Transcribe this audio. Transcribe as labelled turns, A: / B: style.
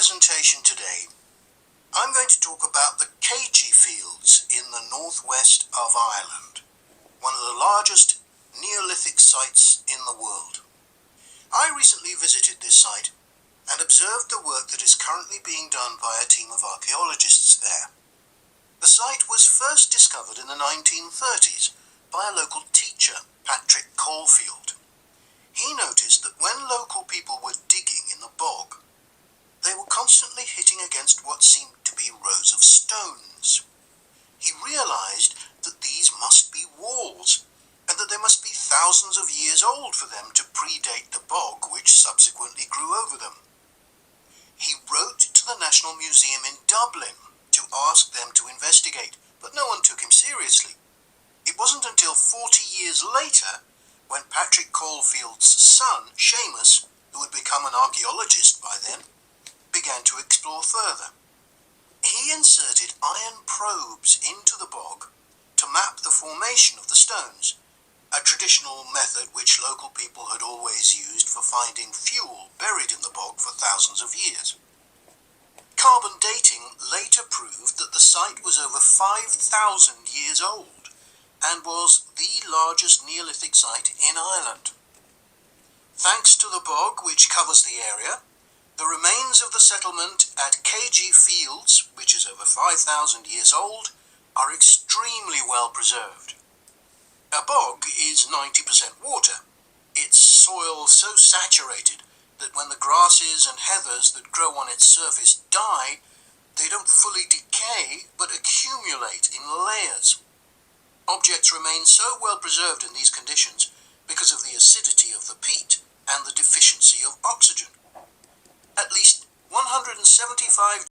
A: presentation today, I'm going to talk about the KG fields in the northwest of Ireland, one of the largest Neolithic sites in the world. I recently visited this site and observed the work that is currently being done by a team of archaeologists there. The site was first discovered in the 1930s by a local teacher, Patrick Caulfield. He noticed that when local people were digging in the bog, they were constantly hitting against what seemed to be rows of stones. He realized that these must be walls, and that they must be thousands of years old for them to predate the bog which subsequently grew over them. He wrote to the National Museum in Dublin to ask them to investigate, but no one took him seriously. It wasn't until 40 years later, when Patrick Caulfield's son, Seamus, who had become an archaeologist by then, began to explore further. He inserted iron probes into the bog to map the formation of the stones, a traditional method which local people had always used for finding fuel buried in the bog for thousands of years. Carbon dating later proved that the site was over 5,000 years old and was the largest Neolithic site in Ireland. Thanks to the bog which covers the area, the remains of the settlement at KG Fields, which is over 5,000 years old, are extremely well preserved. A bog is 90% water, its soil so saturated that when the grasses and heathers that grow on its surface die, they don't fully decay but accumulate in layers. Objects remain so well preserved in these conditions because of the acidity of the peat and the deficiency of oxygen. At least 175